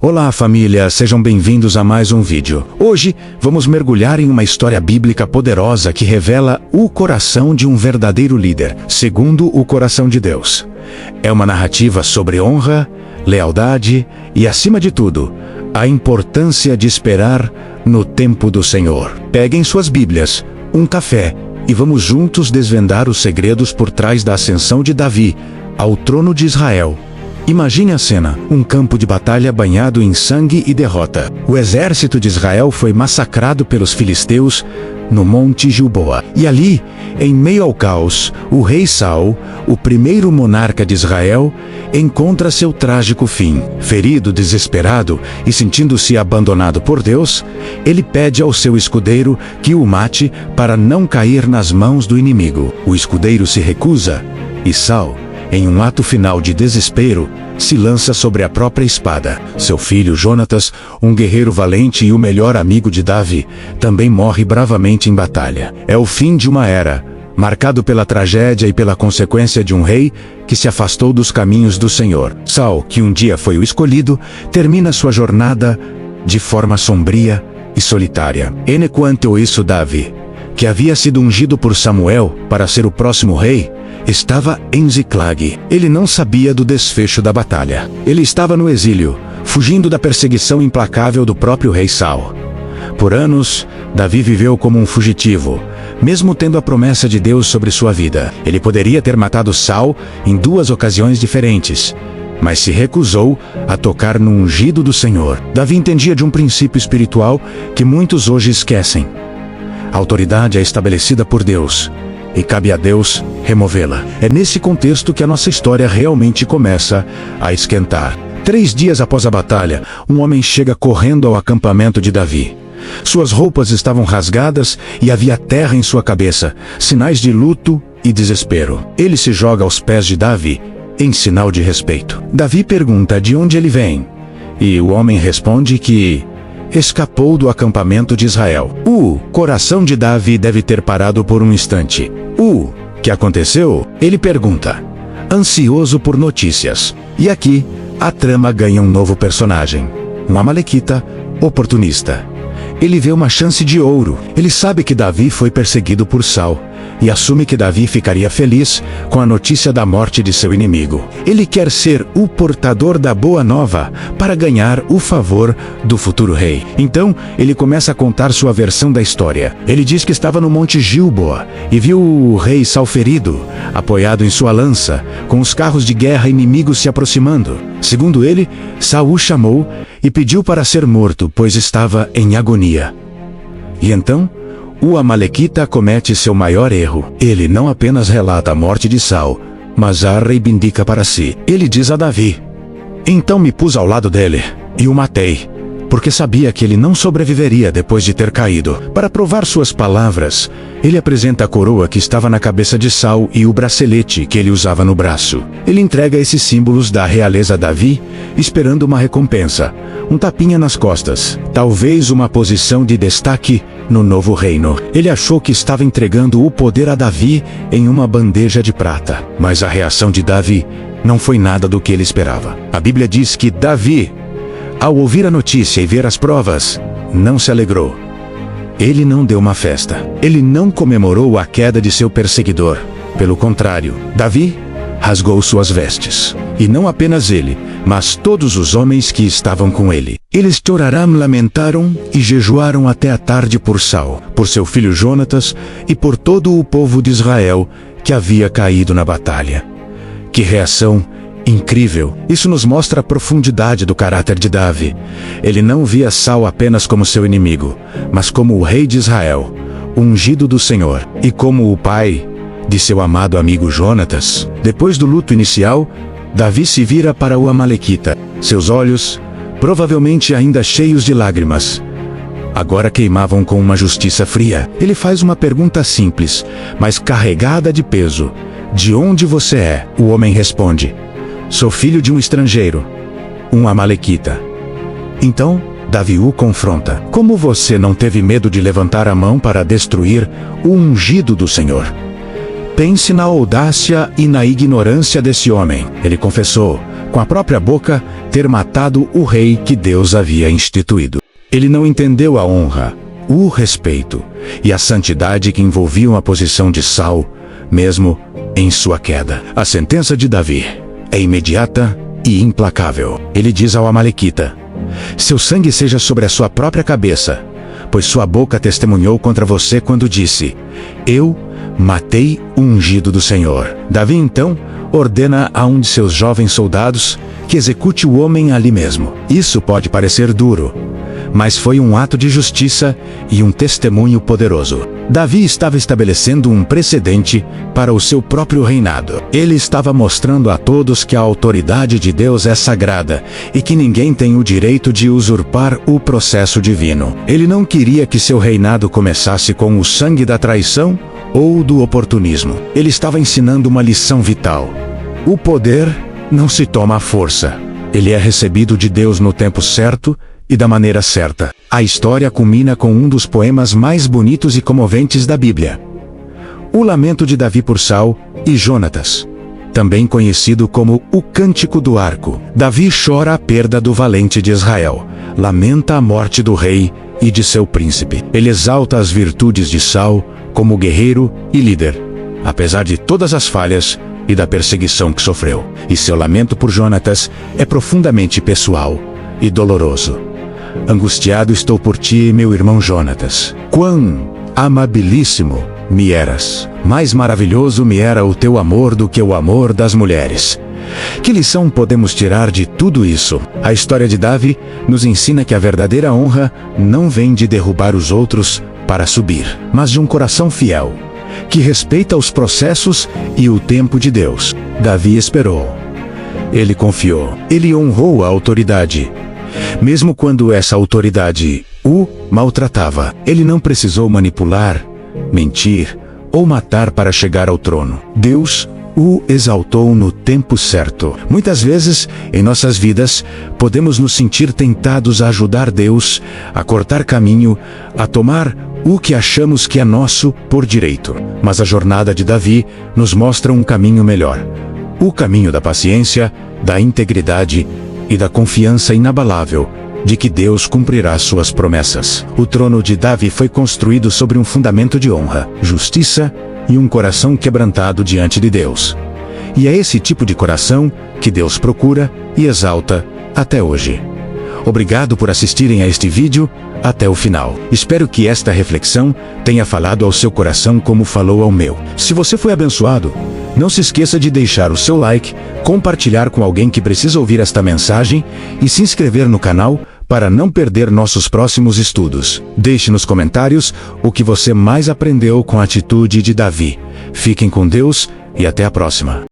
Olá família, sejam bem-vindos a mais um vídeo. Hoje vamos mergulhar em uma história bíblica poderosa que revela o coração de um verdadeiro líder, segundo o coração de Deus. É uma narrativa sobre honra, lealdade e, acima de tudo, a importância de esperar no tempo do Senhor. Peguem suas Bíblias, um café e vamos juntos desvendar os segredos por trás da ascensão de Davi ao trono de Israel. Imagine a cena, um campo de batalha banhado em sangue e derrota. O exército de Israel foi massacrado pelos filisteus no Monte Gilboa. E ali, em meio ao caos, o rei Saul, o primeiro monarca de Israel, encontra seu trágico fim. Ferido, desesperado e sentindo-se abandonado por Deus, ele pede ao seu escudeiro que o mate para não cair nas mãos do inimigo. O escudeiro se recusa e Saul, em um ato final de desespero, se lança sobre a própria espada. Seu filho Jonatas, um guerreiro valente e o melhor amigo de Davi, também morre bravamente em batalha. É o fim de uma era, marcado pela tragédia e pela consequência de um rei que se afastou dos caminhos do Senhor. Saul, que um dia foi o escolhido, termina sua jornada de forma sombria e solitária. Enquanto isso, Davi, que havia sido ungido por Samuel para ser o próximo rei, estava em Ziclag. Ele não sabia do desfecho da batalha. Ele estava no exílio, fugindo da perseguição implacável do próprio rei Saul. Por anos, Davi viveu como um fugitivo, mesmo tendo a promessa de Deus sobre sua vida. Ele poderia ter matado Saul em 2 ocasiões diferentes, mas se recusou a tocar no ungido do Senhor. Davi entendia de um princípio espiritual que muitos hoje esquecem. A autoridade é estabelecida por Deus, e cabe a Deus removê-la. É nesse contexto que a nossa história realmente começa a esquentar. 3 dias após a batalha, um homem chega correndo ao acampamento de Davi. Suas roupas estavam rasgadas e havia terra em sua cabeça, sinais de luto e desespero. Ele se joga aos pés de Davi, em sinal de respeito. Davi pergunta de onde ele vem, e o homem responde que escapou do acampamento de Israel. O coração de Davi deve ter parado por um instante. O que aconteceu? Ele pergunta, ansioso por notícias. E aqui, a trama ganha um novo personagem. Um amalequita oportunista. Ele vê uma chance de ouro. Ele sabe que Davi foi perseguido por Saul e assume que Davi ficaria feliz com a notícia da morte de seu inimigo. Ele quer ser o portador da boa nova para ganhar o favor do futuro rei. Então, ele começa a contar sua versão da história. Ele diz que estava no Monte Gilboa e viu o rei Saul ferido, apoiado em sua lança, com os carros de guerra inimigos se aproximando. Segundo ele, Saul o chamou e pediu para ser morto, pois estava em agonia. E então, o amalequita comete seu maior erro. Ele não apenas relata a morte de Saul, mas a reivindica para si. Ele diz a Davi, então me pus ao lado dele e o matei, porque sabia que ele não sobreviveria depois de ter caído. Para provar suas palavras, ele apresenta a coroa que estava na cabeça de Saul e o bracelete que ele usava no braço. Ele entrega esses símbolos da realeza a Davi, esperando uma recompensa, um tapinha nas costas, talvez uma posição de destaque no novo reino. Ele achou que estava entregando o poder a Davi em uma bandeja de prata. Mas a reação de Davi não foi nada do que ele esperava. A Bíblia diz que Davi, ao ouvir a notícia e ver as provas, não se alegrou. Ele não deu uma festa. Ele não comemorou a queda de seu perseguidor. Pelo contrário, Davi rasgou suas vestes. E não apenas ele, mas todos os homens que estavam com ele. Eles choraram, lamentaram e jejuaram até a tarde por Saul, por seu filho Jonatas e por todo o povo de Israel que havia caído na batalha. Que reação incrível! Isso nos mostra a profundidade do caráter de Davi. Ele não via Saul apenas como seu inimigo, mas como o rei de Israel, o ungido do Senhor, e como o pai de seu amado amigo Jonatas. Depois do luto inicial, Davi se vira para o amalequita. Seus olhos, provavelmente ainda cheios de lágrimas, agora queimavam com uma justiça fria. Ele faz uma pergunta simples, mas carregada de peso. De onde você é? O homem responde, sou filho de um estrangeiro, um amalequita. Então, Davi o confronta. Como você não teve medo de levantar a mão para destruir o ungido do Senhor? Pense na audácia e na ignorância desse homem. Ele confessou, com a própria boca, ter matado o rei que Deus havia instituído. Ele não entendeu a honra, o respeito e a santidade que envolviam a posição de Saul, mesmo em sua queda. A sentença de Davi é imediata e implacável. Ele diz ao amalequita: seu sangue seja sobre a sua própria cabeça, pois sua boca testemunhou contra você quando disse: eu matei o ungido do Senhor. Davi então ordena a um de seus jovens soldados que execute o homem ali mesmo. Isso pode parecer duro, mas foi um ato de justiça e um testemunho poderoso. Davi estava estabelecendo um precedente para o seu próprio reinado. Ele estava mostrando a todos que a autoridade de Deus é sagrada e que ninguém tem o direito de usurpar o processo divino. Ele não queria que seu reinado começasse com o sangue da traição ou do oportunismo. Ele estava ensinando uma lição vital. O poder não se toma à força. Ele é recebido de Deus no tempo certo e da maneira certa. A história culmina com um dos poemas mais bonitos e comoventes da Bíblia: o lamento de Davi por Saul e Jonatas, também conhecido como o Cântico do Arco. Davi chora a perda do valente de Israel, lamenta a morte do rei e de seu príncipe. Ele exalta as virtudes de Saul como guerreiro e líder, apesar de todas as falhas e da perseguição que sofreu. E seu lamento por Jonatas é profundamente pessoal e doloroso. Angustiado estou por ti, meu irmão Jonatas. Quão amabilíssimo me eras! Mais maravilhoso me era o teu amor do que o amor das mulheres. Que lição podemos tirar de tudo isso? A história de Davi nos ensina que a verdadeira honra não vem de derrubar os outros para subir, mas de um coração fiel, que respeita os processos e o tempo de Deus. Davi esperou. Ele confiou. Ele honrou a autoridade, mesmo quando essa autoridade o maltratava. Ele não precisou manipular, mentir ou matar para chegar ao trono. Deus o exaltou no tempo certo. Muitas vezes, em nossas vidas, podemos nos sentir tentados a ajudar Deus a cortar caminho, a tomar o que achamos que é nosso por direito. Mas a jornada de Davi nos mostra um caminho melhor. O caminho da paciência, da integridade e da confiança inabalável de que Deus cumprirá suas promessas. O trono de Davi foi construído sobre um fundamento de honra, justiça e um coração quebrantado diante de Deus. E é esse tipo de coração que Deus procura e exalta até hoje. Obrigado por assistirem a este vídeo até o final. Espero que esta reflexão tenha falado ao seu coração como falou ao meu. Se você foi abençoado, não se esqueça de deixar o seu like, compartilhar com alguém que precisa ouvir esta mensagem e se inscrever no canal para não perder nossos próximos estudos. Deixe nos comentários o que você mais aprendeu com a atitude de Davi. Fiquem com Deus e até a próxima.